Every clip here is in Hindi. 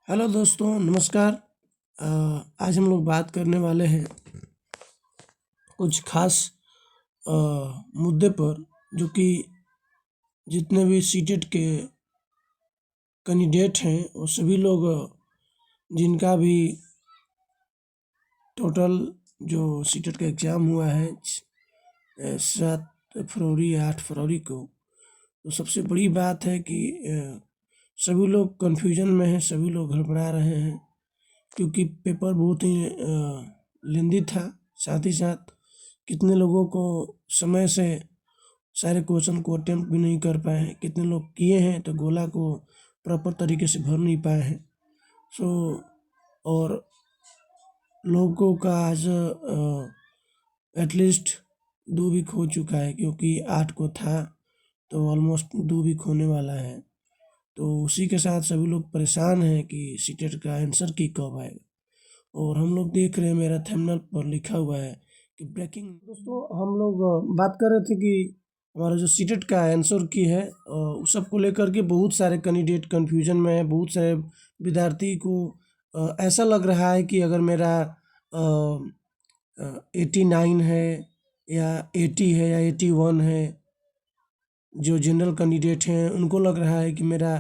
हेलो दोस्तों, नमस्कार। आज हम लोग बात करने वाले हैं कुछ खास मुद्दे पर, जो कि जितने भी सीटेट के कैंडिडेट हैं वो सभी लोग जिनका भी टोटल जो सीटेट का एग्ज़ाम हुआ है 7 फरवरी या 8 फरवरी को, तो सबसे बड़ी बात है कि सभी लोग कन्फ्यूजन में हैं, सभी लोग घबरा रहे हैं क्योंकि पेपर बहुत ही लेंदी था। साथ ही साथ कितने लोगों को समय से सारे क्वेश्चन को अटेम्प्ट भी नहीं कर पाए हैं, कितने लोग किए हैं तो गोला को प्रॉपर तरीके से भर नहीं पाए हैं। और लोगों का आज एटलीस्ट 2 वीक हो चुका है, क्योंकि 8 को था तो ऑलमोस्ट 2 वीक होने वाला है। तो उसी के साथ सभी लोग परेशान हैं कि सीटेट का आंसर की कब आएगा। और हम लोग देख रहे हैं, मेरा थंबनेल पर लिखा हुआ है कि ब्रेकिंग। दोस्तों, हम लोग बात कर रहे थे कि हमारा जो सीटेट का आंसर की है उस सब को लेकर के बहुत सारे कैंडिडेट कन्फ्यूजन में है। बहुत सारे विद्यार्थी को ऐसा लग रहा है कि अगर मेरा 89 है या 80 है या 81 है, जो जनरल कैंडिडेट हैं उनको लग रहा है कि मेरा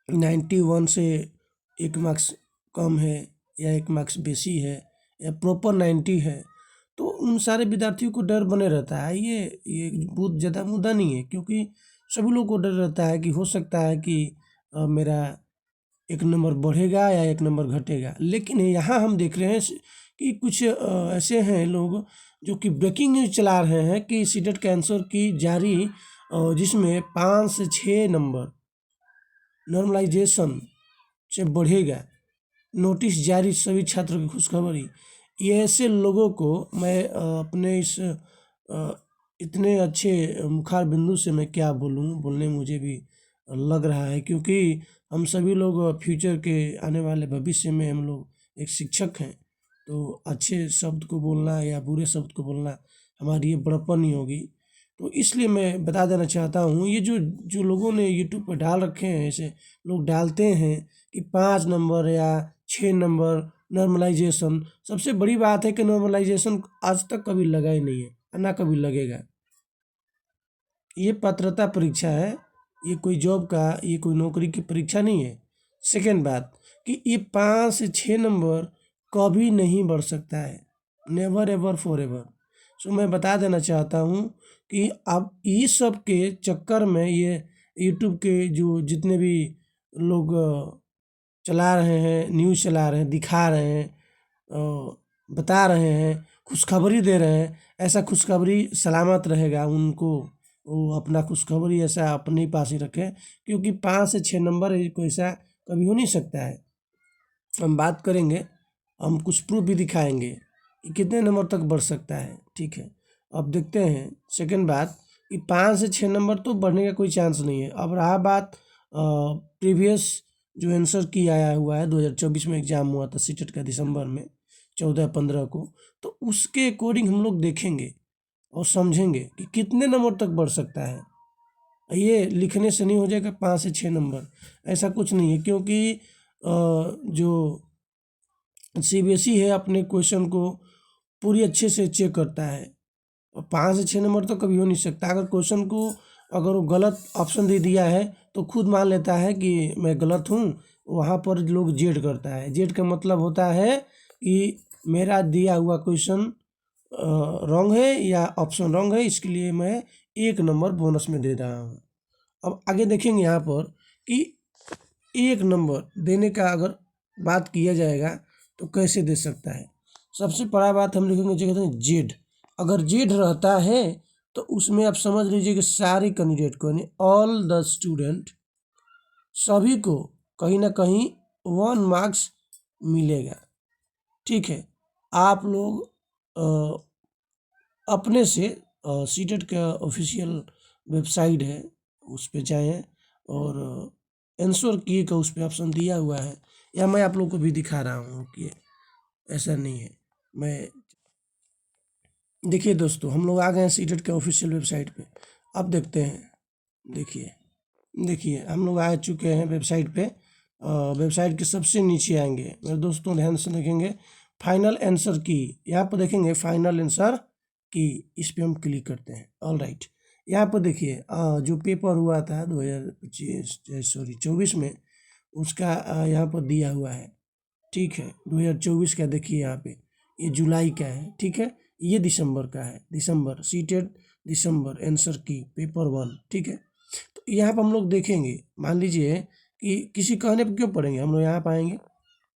91 से 1 मार्क्स कम है या 1 मार्क्स बेसी है या प्रॉपर 90 है। तो उन सारे विद्यार्थियों को डर बने रहता है। ये बहुत ज़्यादा मुद्दा नहीं है, क्योंकि सभी लोगों को डर रहता है कि हो सकता है कि मेरा 1 नंबर बढ़ेगा या 1 नंबर घटेगा। लेकिन यहाँ हम देख रहे हैं कि कुछ ऐसे हैं लोग जो कि ब्रेकिंग न्यूज़ चला रहे हैं कि सीटेट के आंसर की जारी, जिसमें 5 से 6 नंबर नॉर्मलाइजेशन से बढ़ेगा, नोटिस जारी सभी छात्रों की खुशखबरी। ये ऐसे लोगों को मैं अपने इस इतने अच्छे मुखार बिंदु से मैं क्या बोलने मुझे भी लग रहा है, क्योंकि हम सभी लोग फ्यूचर के आने वाले भविष्य में हम लोग एक शिक्षक हैं। तो अच्छे शब्द को बोलना या बुरे शब्द को बोलना हमारी ये बड़प्पन नहीं होगी। तो इसलिए मैं बता देना चाहता हूँ, ये जो लोगों ने यूट्यूब पर डाल रखे हैं, ऐसे लोग डालते हैं कि 5 नंबर या 6 नंबर नॉर्मलाइजेशन। सबसे बड़ी बात है कि नॉर्मलाइजेशन आज तक कभी लगा ही नहीं है, ना कभी लगेगा। ये पात्रता परीक्षा है, ये कोई जॉब का, ये कोई नौकरी की परीक्षा नहीं है। सेकेंड बात कि ये 5 से 6 नंबर कभी नहीं बढ़ सकता है, नेवर एवर फॉर एवर। सो मैं बता देना चाहता हूँ कि अब इस सब के चक्कर में ये यूट्यूब के जो जितने भी लोग चला रहे हैं, न्यूज़ चला रहे हैं, दिखा रहे हैं, बता रहे हैं, खुशखबरी दे रहे हैं, ऐसा खुशखबरी सलामत रहेगा उनको, वो अपना खुशखबरी ऐसा अपने पास ही रखें, क्योंकि 5 से 6 नंबर कोई ऐसा कभी हो नहीं सकता है। हम बात करेंगे, हम कुछ प्रूफ भी दिखाएंगे कि कितने नंबर तक बढ़ सकता है। ठीक है, अब देखते हैं। सेकंड बात कि 5 से 6 नंबर तो बढ़ने का कोई चांस नहीं है। अब रहा बात प्रीवियस जो आंसर की आया हुआ है, 2024 में एग्ज़ाम हुआ था सीटेट का दिसंबर में 14-15 को, तो उसके अकॉर्डिंग हम लोग देखेंगे और समझेंगे कि कितने नंबर तक बढ़ सकता है। ये लिखने से नहीं हो जाएगा 5 से 6 नंबर, ऐसा कुछ नहीं है, क्योंकि जो सीबीएसई है अपने क्वेश्चन को पूरी अच्छे से चेक करता है, और 5 से 6 नंबर तो कभी हो नहीं सकता। अगर क्वेश्चन को अगर वो गलत ऑप्शन दे दिया है तो खुद मान लेता है कि मैं गलत हूँ, वहाँ पर लोग जेड करता है। जेड का मतलब होता है कि मेरा दिया हुआ क्वेश्चन रॉन्ग है या ऑप्शन रॉन्ग है, इसके लिए मैं 1 नंबर बोनस में दे रहा हूँ। अब आगे देखेंगे यहाँ पर कि 1 नंबर देने का अगर बात किया जाएगा तो कैसे दे सकता है। सबसे बड़ा बात हम लिखेंगे, जो कहते हैं जेड। अगर जेड रहता है तो उसमें आप समझ लीजिए कि सारे कैंडिडेट को, यानी ऑल द स्टूडेंट, सभी को कहीं ना कहीं 1 मार्क्स मिलेगा। ठीक है, आप लोग अपने से सीटेट का ऑफिशियल वेबसाइट है, उस पर जाएँ और आंसर की का उस पर ऑप्शन दिया हुआ है, या मैं आप लोग को भी दिखा रहा हूँ कि ऐसा नहीं है। मैं देखिए दोस्तों, हम लोग आ गए हैं सीटेट के ऑफिशियल वेबसाइट पे। अब देखते हैं। देखिए हम लोग आ चुके हैं वेबसाइट पे। वेबसाइट के सबसे नीचे आएंगे मेरे दोस्तों, ध्यान से देखेंगे फाइनल आंसर की, यहाँ पर देखेंगे फाइनल आंसर की, इस पर हम क्लिक करते हैं। ऑल राइट, यहाँ पर देखिए जो पेपर हुआ था 2024 में, उसका यहाँ पर दिया हुआ है। ठीक है, 2024 का देखिए यहाँ पे, ये जुलाई का है। ठीक है, ये दिसंबर का है, दिसंबर सीटेड दिसंबर आंसर की पेपर 1। ठीक है, तो यहाँ पर हम लोग देखेंगे, मान लीजिए कि किसी कहने पर क्यों पढ़ेंगे, हम लोग यहाँ पाएंगे,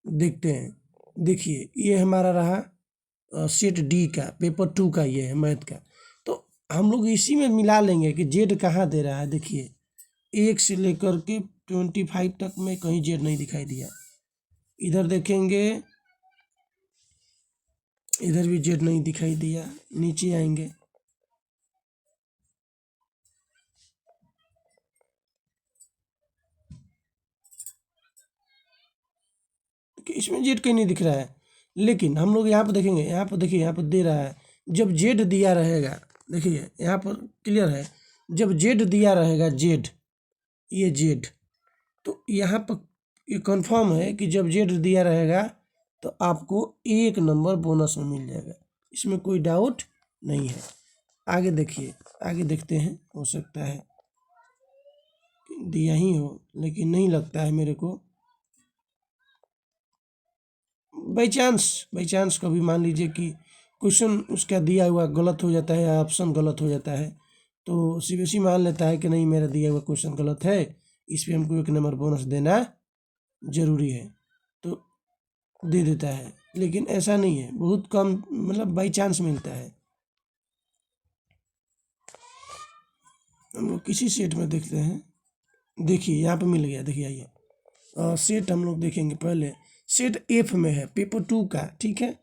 देखते हैं। देखिए ये हमारा रहा सेट डी का पेपर 2 का, ये है मैथ का। तो हम लोग इसी में मिला लेंगे कि जेड कहाँ दे रहा है। देखिए 1 से लेकर के 25 तक में कहीं जेड नहीं दिखाई दिया। इधर देखेंगे, इधर भी जेड नहीं दिखाई दिया। नीचे आएंगे, कि इसमें जेड कहीं नहीं दिख रहा है। लेकिन हम लोग यहाँ पर देखेंगे, यहाँ पर देखिए, यहाँ पर दे रहा है जब जेड दिया रहेगा। देखिए यहाँ पर क्लियर है, जब जेड दिया रहेगा, जेड, ये जेड, तो यहाँ पर ये कंफर्म है कि जब जेड दिया रहेगा तो आपको 1 नंबर बोनस में मिल जाएगा, इसमें कोई डाउट नहीं है। आगे देखिए, आगे देखते हैं, हो सकता है दिया ही हो, लेकिन नहीं लगता है मेरे को। बाई चांस कभी मान लीजिए कि क्वेश्चन उसका दिया हुआ गलत हो जाता है या ऑप्शन गलत हो जाता है, तो सीबीएसई मान लेता है कि नहीं मेरा दिया हुआ क्वेश्चन गलत है, इस पर हमको 1 नंबर बोनस देना जरूरी है, तो दे देता है। लेकिन ऐसा नहीं है, बहुत कम, मतलब बाई चांस मिलता है। हम लोग किसी सेट में देखते हैं, देखिए यहाँ पे मिल गया। देखिए आइए सेट हम लोग देखेंगे, पहले सेट एफ में है पेपर 2 का। ठीक है,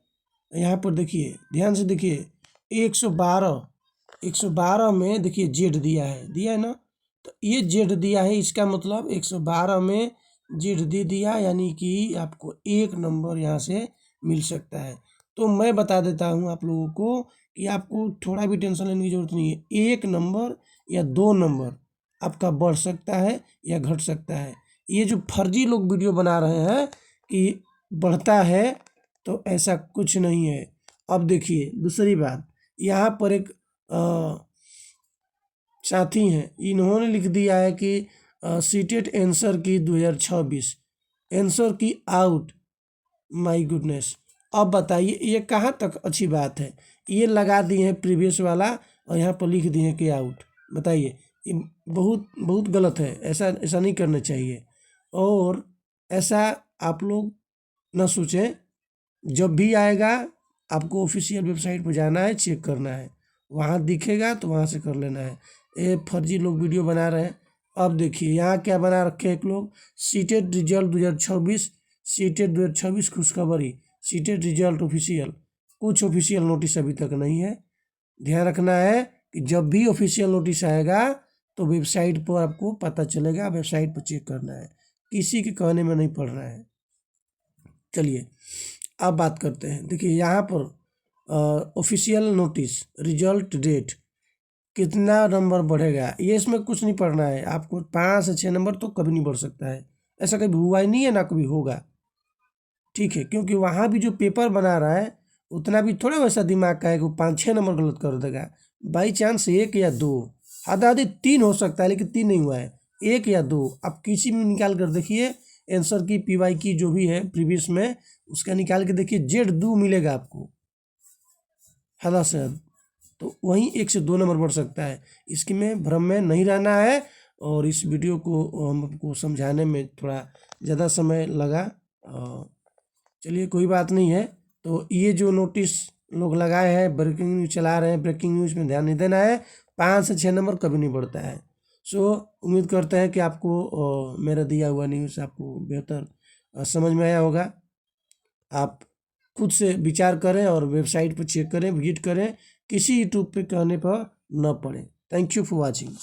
यहाँ पर देखिए, ध्यान से देखिए, 112 में देखिए जेड दिया है ना, तो ये जेड दिया है, इसका मतलब 112 में जेड दे दिया, यानी कि आपको 1 नंबर यहाँ से मिल सकता है। तो मैं बता देता हूँ आप लोगों को कि आपको थोड़ा भी टेंशन लेने की जरूरत नहीं है। 1 नंबर या 2 नंबर आपका बढ़ सकता है या घट सकता है। ये जो फर्जी लोग वीडियो बना रहे हैं कि बढ़ता है, तो ऐसा कुछ नहीं है। अब देखिए दूसरी बात, यहाँ पर एक साथी हैं, इन्होंने लिख दिया है कि सीटेट आंसर की 2026 आंसर की आउट। माय गुडनेस, अब बताइए ये कहाँ तक अच्छी बात है। ये लगा दिए हैं प्रीवियस वाला और यहाँ पर लिख दिए हैं कि आउट। बताइए, ये बहुत बहुत गलत है, ऐसा ऐसा नहीं करना चाहिए। और ऐसा आप लोग ना सोचें, जब भी आएगा आपको ऑफिशियल वेबसाइट पर जाना है, चेक करना है, वहाँ दिखेगा तो वहाँ से कर लेना है। ये फर्जी लोग वीडियो बना रहे हैं। अब देखिए यहाँ क्या बना रखे हैं एक लोग, सीटेट रिजल्ट 2026, सीटेट 2026 खुशखबरी, सीटेट रिजल्ट ऑफिशियल। कुछ ऑफिशियल नोटिस अभी तक नहीं है। ध्यान रखना है कि जब भी ऑफिशियल नोटिस आएगा तो वेबसाइट पर आपको पता चलेगा, वेबसाइट पर चेक करना है, किसी के कहने में नहीं पढ़ना है। चलिए अब बात करते हैं। देखिए यहाँ पर ऑफिशियल नोटिस, रिजल्ट डेट, कितना नंबर बढ़ेगा, ये इसमें कुछ नहीं पढ़ना है आपको। 5 से 6 नंबर तो कभी नहीं बढ़ सकता है, ऐसा कभी हुआ ही नहीं है, ना कभी होगा। ठीक है, क्योंकि वहाँ भी जो पेपर बना रहा है उतना भी थोड़ा वैसा दिमाग का है कि वो 5-6 नंबर गलत कर देगा। बाई चांस 1 या 2, आधा 3 हो सकता है, लेकिन 3 नहीं हुआ है, 1 या 2 आप किसी में निकाल कर देखिए। आंसर की पीवाई की जो भी है प्रीवियस में, उसका निकाल के देखिए, जेड 2 मिलेगा आपको हद से हद, तो वहीं 1 से 2 नंबर बढ़ सकता है। इसकी में भ्रम में नहीं रहना है। और इस वीडियो को हमको समझाने में थोड़ा ज़्यादा समय लगा, चलिए कोई बात नहीं है। तो ये जो नोटिस लोग लगाए हैं, ब्रेकिंग न्यूज़ चला रहे हैं, ब्रेकिंग न्यूज़ में ध्यान नहीं देना है। 5 से 6 नंबर कभी नहीं बढ़ता है। सो उम्मीद करते हैं कि आपको मेरा दिया हुआ न्यूज़ आपको बेहतर समझ में आया होगा। आप खुद से विचार करें और वेबसाइट पर चेक करें, विजिट करें, किसी यूट्यूब पे कहने पर न पड़े। Thank you for watching.